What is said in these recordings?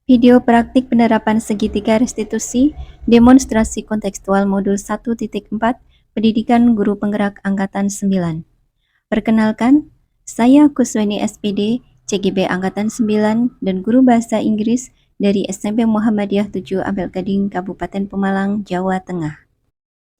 Video praktik penerapan segitiga restitusi, demonstrasi kontekstual modul 1.4, Pendidikan Guru Penggerak Angkatan 9. Perkenalkan, saya Kusweni SPD, CGB Angkatan 9, dan Guru Bahasa Inggris dari SMP Muhammadiyah 7 Ampel Gading, Kabupaten Pemalang, Jawa Tengah.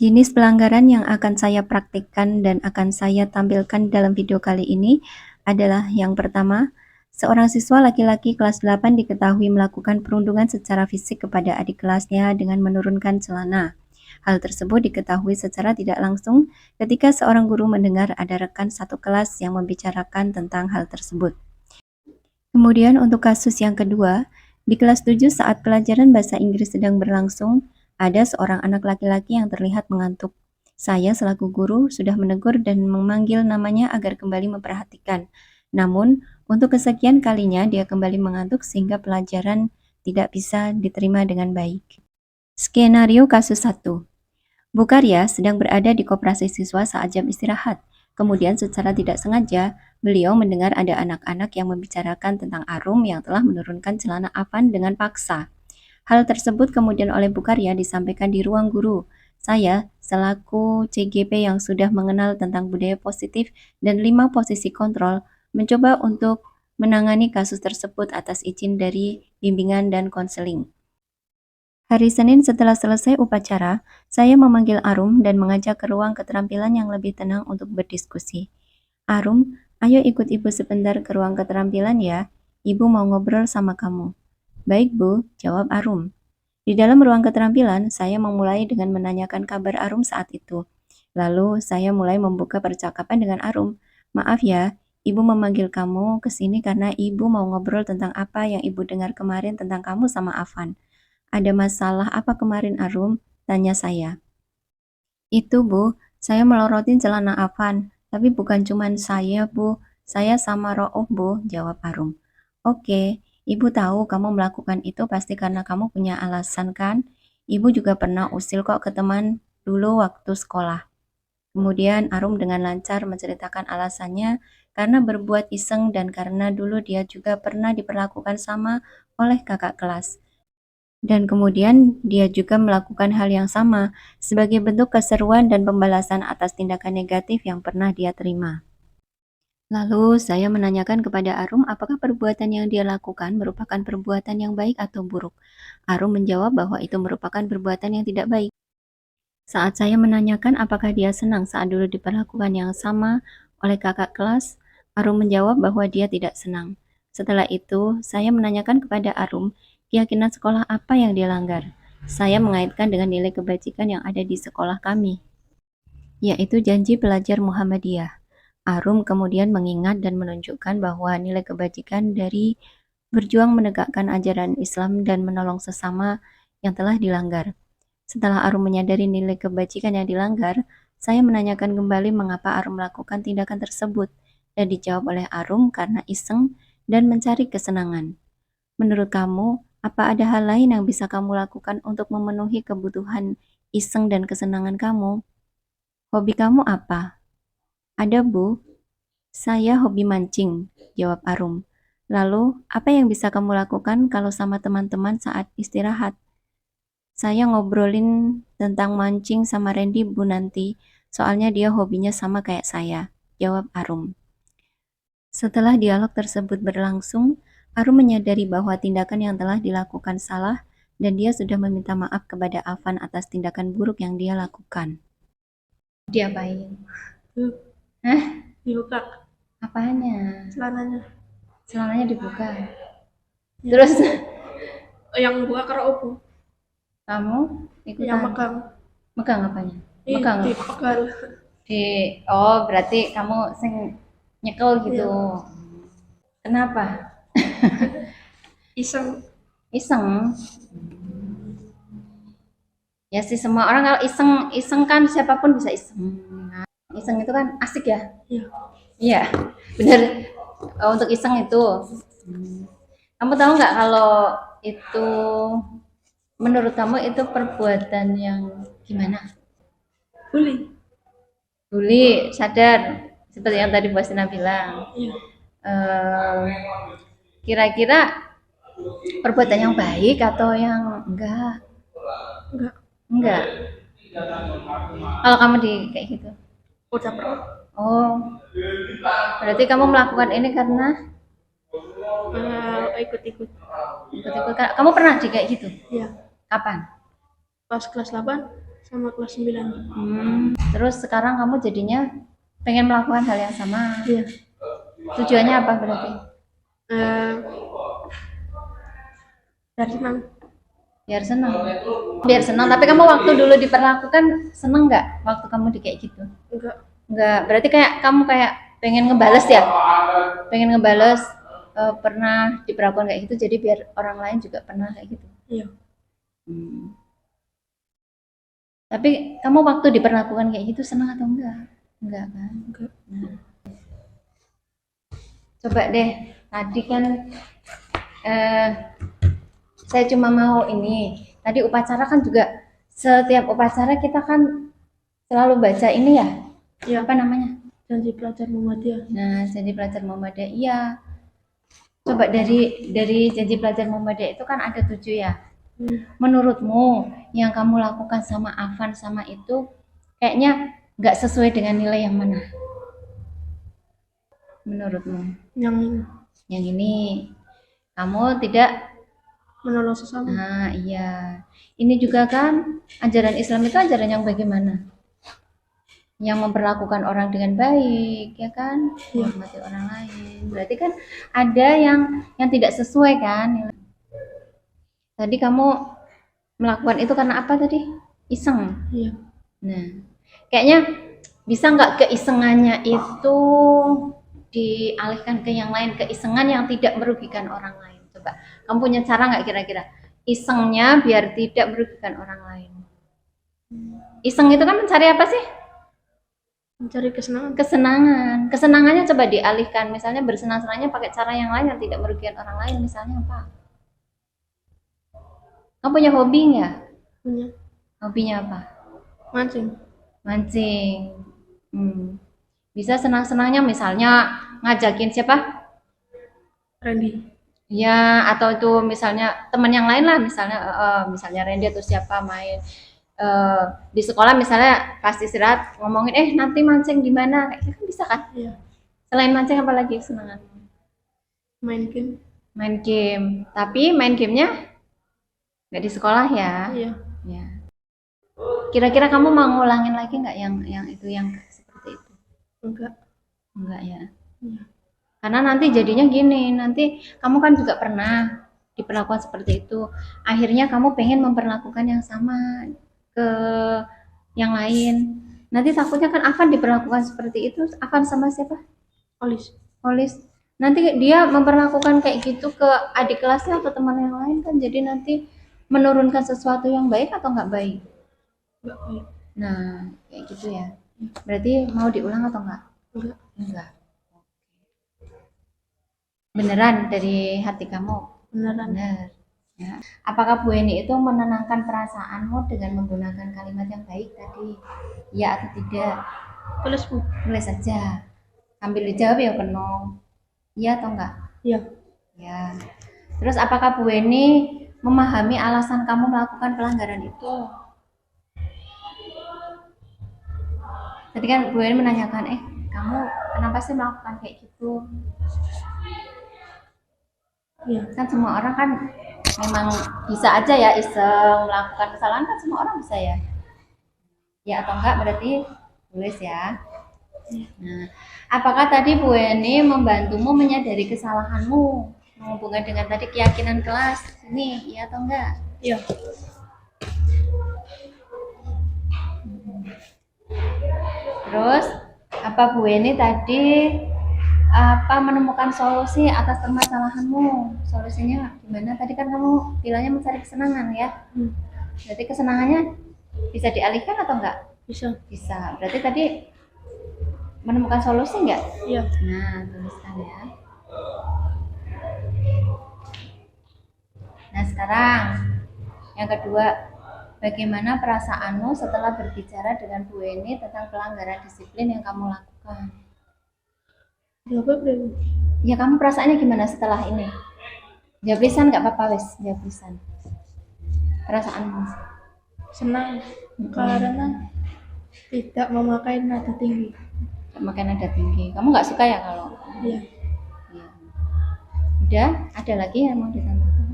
Jenis pelanggaran yang akan saya praktikkan dan akan saya tampilkan dalam video kali ini adalah yang pertama, seorang siswa laki-laki kelas 8 diketahui melakukan perundungan secara fisik kepada adik kelasnya dengan menurunkan celana. Hal tersebut diketahui secara tidak langsung ketika seorang guru mendengar ada rekan satu kelas yang membicarakan tentang hal tersebut. Kemudian untuk kasus yang kedua, di kelas 7 saat pelajaran bahasa Inggris sedang berlangsung, ada seorang anak laki-laki yang terlihat mengantuk. Saya selaku guru sudah menegur dan memanggil namanya agar kembali memperhatikan. Namun, untuk kesekian kalinya dia kembali mengantuk sehingga pelajaran tidak bisa diterima dengan baik. Skenario kasus 1. Bu Karya sedang berada di koperasi siswa saat jam istirahat. Kemudian secara tidak sengaja, beliau mendengar ada anak-anak yang membicarakan tentang Arum yang telah menurunkan celana Afan dengan paksa. Hal tersebut kemudian oleh Bu Karya disampaikan di ruang guru. Saya, selaku CGP yang sudah mengenal tentang budaya positif dan 5 posisi kontrol, mencoba untuk menangani kasus tersebut atas izin dari bimbingan dan konseling. Hari Senin setelah selesai upacara, saya memanggil Arum dan mengajak ke ruang keterampilan yang lebih tenang untuk berdiskusi. Arum, ayo ikut ibu sebentar ke ruang keterampilan ya, ibu mau ngobrol sama kamu. Baik Bu, jawab Arum. Di dalam ruang keterampilan, saya memulai dengan menanyakan kabar Arum saat itu. Lalu, saya mulai membuka percakapan dengan Arum. Maaf ya, ibu memanggil kamu ke sini karena ibu mau ngobrol tentang apa yang ibu dengar kemarin tentang kamu sama Afan. Ada masalah apa kemarin Arum? Tanya saya. Itu Bu, saya melorotin celana Afan. Tapi bukan cuman saya Bu, saya sama Ro'uf Bu, jawab Arum. Oke, Ibu tahu kamu melakukan itu pasti karena kamu punya alasan kan? Ibu juga pernah usil kok ke teman dulu waktu sekolah. Kemudian Arum dengan lancar menceritakan alasannya karena berbuat iseng dan karena dulu dia juga pernah diperlakukan sama oleh kakak kelas. Dan kemudian dia juga melakukan hal yang sama sebagai bentuk keseruan dan pembalasan atas tindakan negatif yang pernah dia terima. Lalu saya menanyakan kepada Arum apakah perbuatan yang dia lakukan merupakan perbuatan yang baik atau buruk. Arum menjawab bahwa itu merupakan perbuatan yang tidak baik. Saat saya menanyakan apakah dia senang saat dulu diperlakukan yang sama oleh kakak kelas, Arum menjawab bahwa dia tidak senang. Setelah itu, saya menanyakan kepada Arum keyakinan sekolah apa yang dia langgar. Saya mengaitkan dengan nilai kebajikan yang ada di sekolah kami, yaitu janji pelajar Muhammadiyah. Arum kemudian mengingat dan menunjukkan bahwa nilai kebajikan dari berjuang menegakkan ajaran Islam dan menolong sesama yang telah dilanggar. Setelah Arum menyadari nilai kebajikan yang dilanggar, saya menanyakan kembali mengapa Arum melakukan tindakan tersebut, dan dijawab oleh Arum karena iseng dan mencari kesenangan. Menurut kamu, apa ada hal lain yang bisa kamu lakukan untuk memenuhi kebutuhan iseng dan kesenangan kamu? Hobi kamu apa? Ada Bu, saya hobi mancing, jawab Arum. Lalu, apa yang bisa kamu lakukan kalau sama teman-teman saat istirahat? Saya ngobrolin tentang mancing sama Randy Bu nanti, soalnya dia hobinya sama kayak saya, jawab Arum. Setelah dialog tersebut berlangsung, Arum menyadari bahwa tindakan yang telah dilakukan salah dan dia sudah meminta maaf kepada Afan atas tindakan buruk yang dia lakukan. Diapain? Hah? Dibuka Apanya? celananya. Celananya dibuka. Terus Yang buka kerobu. kamu ikutan? Yang megang. Megang apanya? Ih, Megang. dipegal. Oh, berarti kamu sing nyekel gitu. Iya. Kenapa? Iseng. Iseng. Ya sih semua orang kalau iseng iseng kan siapapun bisa iseng. Iseng itu kan asik ya? Iya. Iya, bener. Untuk iseng itu. Kamu tahu nggak kalau itu menurut kamu itu perbuatan yang gimana? Bully. Bully, sadar seperti yang tadi Bu Astina bilang. Iya. Kira-kira Perbuatan yang baik atau yang enggak? Enggak. Enggak. Kalau kamu di kayak gitu. Udah pernah. Oh, berarti kamu melakukan ini karena Ikut-ikut. ikut-ikut. Kamu pernah di kayak gitu? Iya. Kapan? Pas kelas 8 sama kelas 9. Terus sekarang kamu jadinya pengen melakukan hal yang sama. Iya. Tujuannya apa berarti? Biar senang. Biar senang. Biar senang. Tapi kamu waktu dulu diperlakukan seneng nggak? Waktu kamu di kayak gitu? Enggak. Enggak. Berarti kayak kamu kayak pengen ngebales ya? Pengen ngebales pernah diperlakukan kayak gitu. Jadi biar orang lain juga pernah kayak gitu. Iya. Tapi kamu waktu diperlakukan kayak gitu senang atau enggak? Enggak kan? Enggak. Nah. Coba deh, tadi kan saya cuma mau ini. Tadi upacara kan juga setiap upacara kita kan selalu baca ini ya. Iya. Apa namanya? Janji pelajar Muhammadiyah. Nah, janji pelajar Muhammadiyah. Iya. Coba dari janji pelajar Muhammadiyah itu kan ada 7 ya. Menurutmu yang kamu lakukan sama Afan sama itu kayaknya nggak sesuai dengan nilai yang mana? Menurutmu? Yang ini. Kamu tidak Menolong sesama. Nah, iya. Ini juga kan ajaran Islam itu ajaran yang bagaimana? Yang memperlakukan orang dengan baik, ya kan? Menghormati orang lain. Berarti kan ada yang tidak sesuai kan? Tadi kamu melakukan itu karena apa tadi? Iseng. Iya. Nah, kayaknya bisa nggak keisengannya itu dialihkan ke yang lain, keisengan yang tidak merugikan orang lain. Coba, kamu punya cara nggak kira-kira? Isengnya biar tidak merugikan orang lain. Iseng itu kan mencari apa sih? Mencari kesenangan. Kesenangannya coba dialihkan, misalnya bersenang-senangnya pakai cara yang lain yang tidak merugikan orang lain, misalnya apa? Kamu punya hobi nggak? Punya. Hobinya apa? Mancing. Bisa senang-senangnya misalnya ngajakin siapa? Randy. Ya, atau itu misalnya teman yang lain lah, misalnya Randy atau siapa main di sekolah misalnya pas istirahat ngomongin nanti mancing di mana, kayak gitu bisa kan? Iya. Selain mancing apa lagi kesenangan? Main game. Main game. Tapi main gamenya nggak di sekolah ya? Iya. Ya. Kira-kira kamu mau ngulangin lagi nggak yang itu yang seperti itu? Enggak ya. Iya. Karena nanti jadinya gini, nanti kamu kan juga pernah diperlakukan seperti itu. Akhirnya kamu pengen memperlakukan yang sama ke yang lain. Nanti takutnya kan akan diperlakukan seperti itu, akan sama siapa? Olis. Nanti dia memperlakukan kayak gitu ke adik kelasnya atau teman yang lain kan, jadi nanti menurunkan sesuatu yang baik atau nggak baik? Nggak baik. Nah, kayak gitu ya. Berarti mau diulang atau enggak? Enggak. Beneran dari hati kamu? Beneran. Bener. Ya. Apakah Bu Eni itu menenangkan perasaanmu dengan menggunakan kalimat yang baik tadi? Ya atau tidak? Tulis, Bu. Tulis saja. Sambil dijawab ya penuh. Iya atau enggak? Iya. Ya. Terus apakah Bu Eni memahami alasan kamu melakukan pelanggaran itu? Tadi kan Bu Eni menanyakan, kamu kenapa sih melakukan kayak gitu? Iya. Kan semua orang kan memang bisa aja ya iseng melakukan kesalahan, kan semua orang bisa ya. Ya atau enggak berarti tulis ya. Nah, apakah tadi Bu Eni membantumu menyadari kesalahanmu menghubungkan dengan tadi keyakinan kelas ini, iya atau enggak? Iya. Terus apa Bu Eni tadi menemukan solusi atas permasalahanmu? Solusinya gimana? Tadi kan kamu bilangnya mencari kesenangan ya. Berarti kesenangannya bisa dialihkan atau enggak? Bisa. Berarti tadi menemukan solusi enggak? Iya. Nah, tuliskan ya. Nah, sekarang yang kedua, bagaimana perasaanmu setelah berbicara dengan Bu Eni tentang pelanggaran disiplin yang kamu lakukan? Jawab, Bu. Ya, kamu perasaannya gimana setelah ini? Jawab lisan nggak apa-apa wes, jawab lisan. Perasaanmu. Senang karena tidak memakai nada tinggi. Makan nada tinggi. Kamu nggak suka ya kalau? Iya. Iya. Udah, ada lagi yang mau ditambahkan?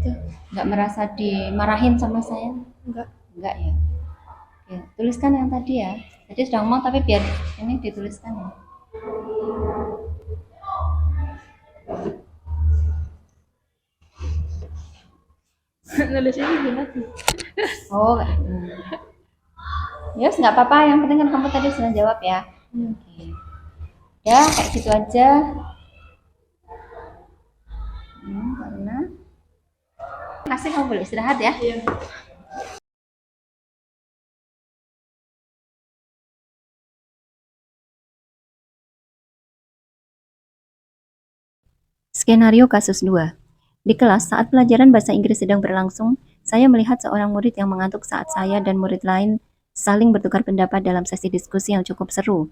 Udah. Nggak merasa dimarahin sama saya? Enggak. Enggak ya. Oke, tuliskan yang tadi ya. Tadi sudah ngomong tapi biar ini dituliskan ya. Nulis ini gimana? Oh, yes, nggak apa-apa. Yang penting kan kamu tadi sudah jawab ya. Oke. Ya, kayak gitu aja. Karena kasih kamu boleh istirahat ya. Iya. Skenario kasus 2. Di kelas, saat pelajaran bahasa Inggris sedang berlangsung, saya melihat seorang murid yang mengantuk saat saya dan murid lain saling bertukar pendapat dalam sesi diskusi yang cukup seru.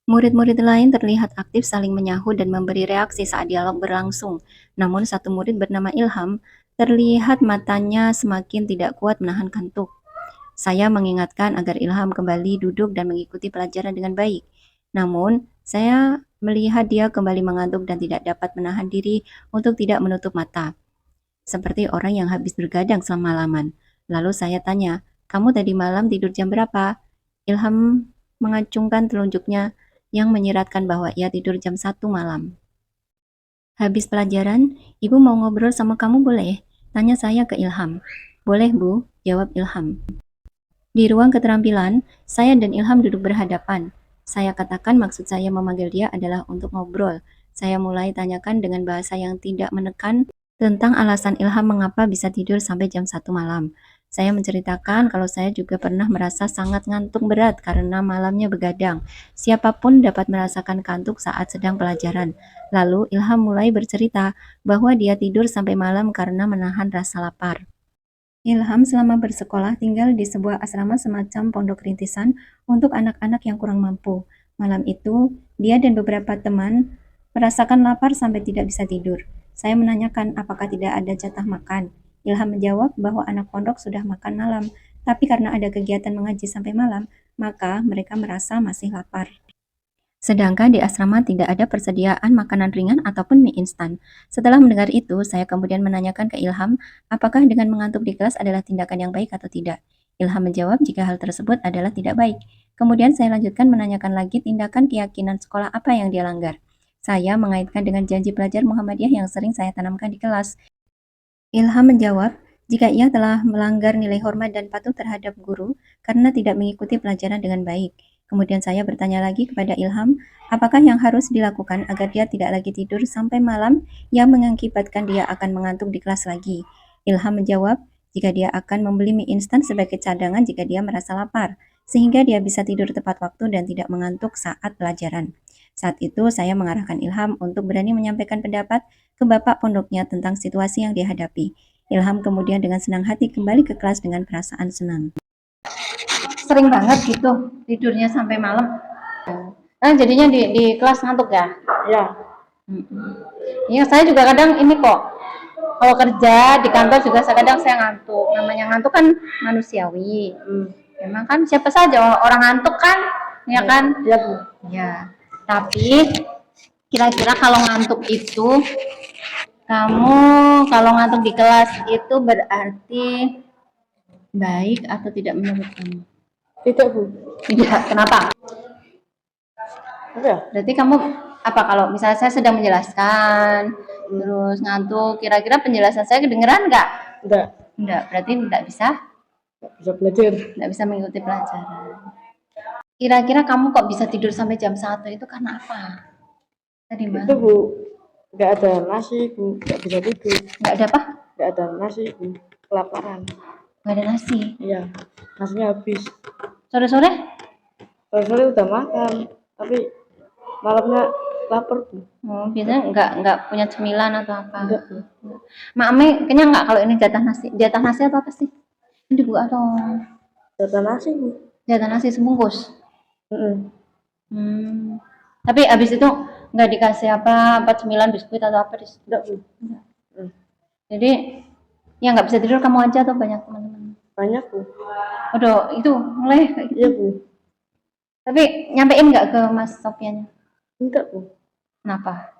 Murid-murid lain terlihat aktif saling menyahut dan memberi reaksi saat dialog berlangsung. Namun satu murid bernama Ilham terlihat matanya semakin tidak kuat menahan kantuk. Saya mengingatkan agar Ilham kembali duduk dan mengikuti pelajaran dengan baik. Namun, saya melihat dia kembali mengantuk dan tidak dapat menahan diri untuk tidak menutup mata. Seperti orang yang habis bergadang semalaman. Lalu saya tanya, kamu tadi malam tidur jam berapa? Ilham mengacungkan telunjuknya yang menyiratkan bahwa ia tidur jam 1 malam. Habis pelajaran, ibu mau ngobrol sama kamu boleh? Tanya saya ke Ilham. Boleh bu, jawab Ilham. Di ruang keterampilan, saya dan Ilham duduk berhadapan. Saya katakan maksud saya memanggil dia adalah untuk ngobrol. Saya mulai tanyakan dengan bahasa yang tidak menekan tentang alasan Ilham mengapa bisa tidur sampai jam 1 malam. Saya menceritakan kalau saya juga pernah merasa sangat ngantuk berat karena malamnya begadang. Siapapun dapat merasakan kantuk saat sedang pelajaran. Lalu Ilham mulai bercerita bahwa dia tidur sampai malam karena menahan rasa lapar. Ilham selama bersekolah tinggal di sebuah asrama semacam pondok rintisan untuk anak-anak yang kurang mampu. Malam itu, dia dan beberapa teman merasakan lapar sampai tidak bisa tidur. Saya menanyakan apakah tidak ada jatah makan. Ilham menjawab bahwa anak pondok sudah makan malam, tapi karena ada kegiatan mengaji sampai malam, maka mereka merasa masih lapar. Sedangkan di asrama tidak ada persediaan makanan ringan ataupun mie instan. Setelah mendengar itu, saya kemudian menanyakan ke Ilham, apakah dengan mengantuk di kelas adalah tindakan yang baik atau tidak. Ilham menjawab jika hal tersebut adalah tidak baik. Kemudian saya lanjutkan menanyakan lagi tindakan keyakinan sekolah apa yang dia langgar. Saya mengaitkan dengan janji pelajar Muhammadiyah yang sering saya tanamkan di kelas. Ilham menjawab, jika ia telah melanggar nilai hormat dan patuh terhadap guru karena tidak mengikuti pelajaran dengan baik. Kemudian saya bertanya lagi kepada Ilham, apakah yang harus dilakukan agar dia tidak lagi tidur sampai malam yang mengakibatkan dia akan mengantuk di kelas lagi. Ilham menjawab, jika dia akan membeli mie instan sebagai cadangan jika dia merasa lapar, sehingga dia bisa tidur tepat waktu dan tidak mengantuk saat pelajaran. Saat itu saya mengarahkan Ilham untuk berani menyampaikan pendapat ke bapak pondoknya tentang situasi yang dihadapi. Ilham kemudian dengan senang hati kembali ke kelas dengan perasaan senang. Sering banget gitu tidurnya sampai malam. Nah, jadinya di kelas ngantuk ya? Ya. Iya, saya juga kadang ini kok. Kalau kerja di kantor juga kadang saya ngantuk. Namanya ngantuk kan manusiawi. Memang kan siapa saja orang ngantuk kan, ya kan? Iya bu. Ya. Tapi kira-kira kalau ngantuk itu, kamu kalau ngantuk di kelas itu berarti baik atau tidak menurut kamu? Tidak bu. Tidak. Kenapa? Ada. Berarti kamu apa kalau misalnya saya sedang menjelaskan terus ngantuk, kira-kira penjelasan saya kedengeran nggak? Enggak. Enggak, berarti tidak bisa belajar. Tidak bisa mengikuti pelajaran. Kira-kira kamu kok bisa tidur sampai jam 1 itu karena apa? Tadi Itu malam. bu, nggak ada nasi bu, nggak bisa tidur. Nggak ada apa? Nggak ada nasi bu, kelaparan. Nggak ada nasi. Iya, nasinya habis. Sore-sore? Sore-sore udah makan, tapi malamnya lapar bu. Oh, biasanya nggak punya cemilan atau apa? Enggak bu. Mak Ame kenyang nggak kalau ini jatah nasi? Jatah nasi atau apa sih? Ini bu atau Jatah nasi bu. jatah nasi sebungkus? Mm-mm. Tapi abis itu Nggak dikasih apa 49 biskuit atau apa di situ? Enggak, Bu. Jadi yang nggak bisa tidur kamu aja atau banyak teman-teman? Banyak, Bu. Aduh, itu mulai kayak gitu. Iya, Bu. Tapi nyampein nggak ke Mas Sofiannya? Enggak, Bu. Kenapa?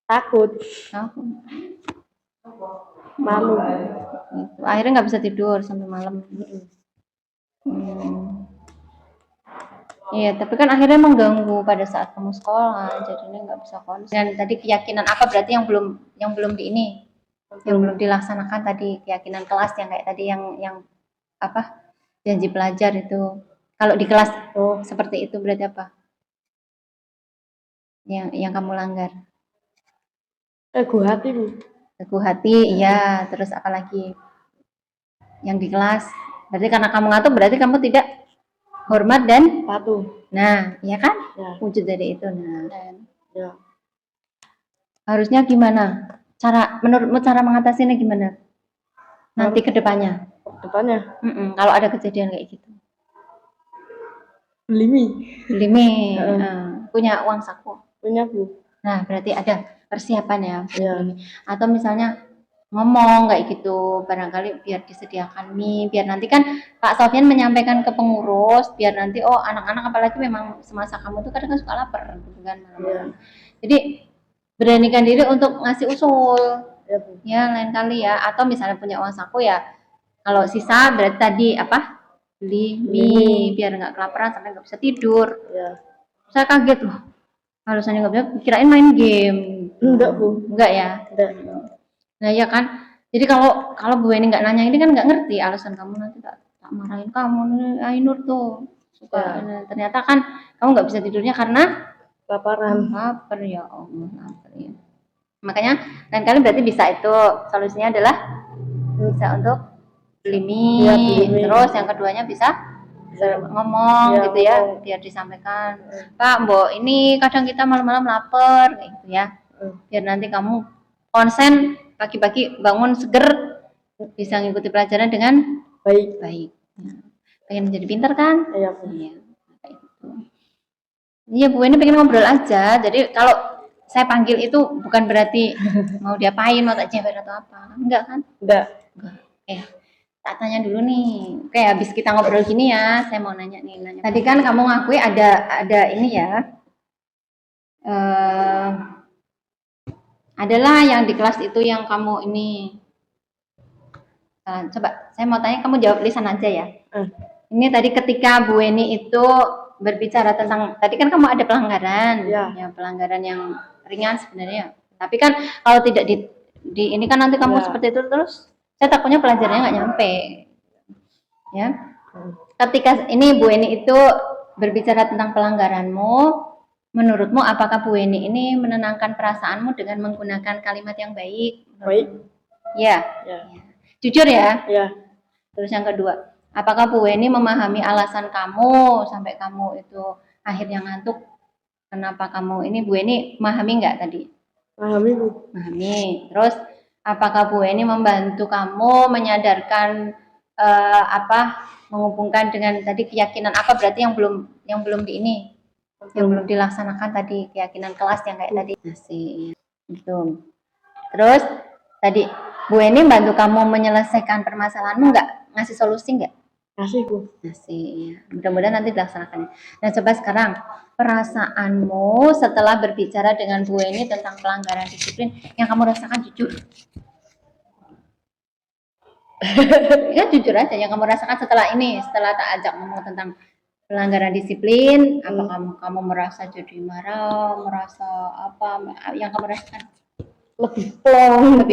Takut, Aku. malu. Gitu. Akhirnya nggak bisa tidur sampai malam. Iya, tapi kan akhirnya mengganggu pada saat kamu sekolah, jadinya nggak bisa konsen. Dan tadi keyakinan apa berarti yang belum di ini, yang belum dilaksanakan tadi keyakinan kelas yang kayak tadi yang apa janji pelajar itu. Kalau di kelas seperti itu berarti apa? Yang kamu langgar? Teguh hati, Bu. Teguh hati, iya. Terus apa lagi? Yang di kelas. Berarti karena kamu ngatur, berarti kamu tidak hormat dan Patuh. nah, ya kan? Ya. Wujud dari itu. Nah, Ya. harusnya gimana? Menurutmu cara mengatasinya gimana? Nanti ke depannya. Depannya Kalau ada kejadian kayak gitu. beli mie. Beli mie, punya uang saku. Punya, Bu. Nah, berarti ada persiapan ya. Ya. Atau misalnya ngomong kayak gitu, barangkali biar disediakan mie, biar nanti kan Pak Sofyan menyampaikan ke pengurus, biar nanti anak-anak apalagi memang semasa kamu tuh kadang suka lapar gitu kan malam-malam. Jadi beranikan diri untuk ngasih usul. Ya, Bu. Ya lain kali ya, atau misalnya punya uang saku ya, kalau sisa berarti tadi apa? Beli mie biar nggak kelaparan sampai nggak bisa tidur. Ya. Saya kaget loh, alasannya nggak bisa, kirain main game. Enggak, Bu. Enggak ya? Enggak. Nah ya kan, jadi kalau Bu ini nggak nanya ini kan nggak ngerti alasan kamu, nanti tak marahin kamu nih Ainur tuh suka. Nah, ternyata kan kamu nggak bisa tidurnya karena Laparan. lapar ya Allah, lapar ya. Makanya lain kali berarti bisa itu solusinya adalah bisa untuk beli mie, Ya, beli mie. terus yang keduanya bisa ngomong Ya, gitu ya, ngomong. biar disampaikan, Pak, Mbok, ini kadang kita malam-malam lapar kayak gitu ya, biar nanti kamu konsen pagi-pagi bangun seger, bisa ngikuti pelajaran dengan Baik. Nah, pengen jadi pintar kan? Iya, Bu. Iya, kayak gitu. Iya, Bu, ini pengen ngobrol aja. Jadi kalau saya panggil itu bukan berarti mau diapain, mau tak jewer atau apa. Enggak kan? Enggak. Tak tanya dulu nih. Oke, habis kita ngobrol gini ya, saya mau nanya. Tadi kan kamu ngakui ada ini ya. Adalah yang di kelas itu yang kamu ini. Coba saya mau tanya, kamu jawab lisan aja ya. Ini tadi ketika Bu Eni itu berbicara tentang, tadi kan kamu ada pelanggaran, ya pelanggaran yang ringan sebenarnya. Tapi kan kalau tidak di ini kan nanti kamu seperti itu terus, saya takutnya pelajarannya nggak nyampe. Ya, ketika ini Bu Eni itu berbicara tentang pelanggaranmu, menurutmu apakah Bu Eni ini menenangkan perasaanmu dengan menggunakan kalimat yang baik? Baik. Ya. Ya. Jujur ya. Ya. Terus yang kedua, apakah Bu Weni memahami alasan kamu sampai kamu itu akhirnya ngantuk? Kenapa kamu ini, Bu Weni memahami nggak tadi? Memahami, Bu. Memahami. Terus apakah Bu Weni membantu kamu menyadarkan menghubungkan dengan tadi keyakinan apa berarti yang belum di ini, yang belum dilaksanakan tadi keyakinan kelas yang kayak tadi. Masih gitu. Terus tadi Bu Eni bantu kamu menyelesaikan permasalahanmu nggak? Ngasih solusi nggak? Ngasih, Bu. Ngasih, ya. Mudah-mudahan nanti dilaksanakan. Nah, coba sekarang perasaanmu setelah berbicara dengan Bu Eni tentang pelanggaran disiplin yang kamu rasakan, jujur. Ya jujur aja yang kamu rasakan setelah ini, setelah tak ajak ngomong tentang pelanggaran disiplin, apa kamu merasa jadi marah, merasa apa yang kamu rasakan? Lebih plong.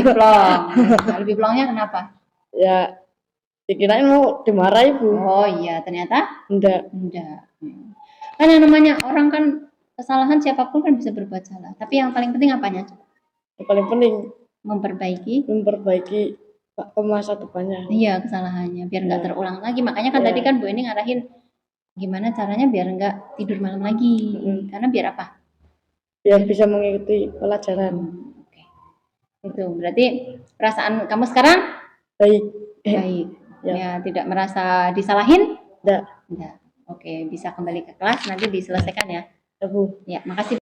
Lebih plongnya kenapa? Ya, dikirain mau dimarahi, Bu. Oh iya, ternyata enggak. Kan yang namanya orang kan kesalahan siapapun kan bisa berbuat salah. Tapi yang paling penting apanya? Yang paling penting memperbaiki ke masa depannya. Iya, kesalahannya biar nggak terulang lagi. Makanya kan tadi kan Bu Eni ngarahin gimana caranya biar nggak tidur malam lagi. Karena biar apa? Biar bisa mengikuti pelajaran. Oke. Itu berarti perasaan kamu sekarang baik. Ya, tidak merasa disalahin? Enggak. Oke, bisa kembali ke kelas nanti diselesaikan ya. Bu. Ya, makasih.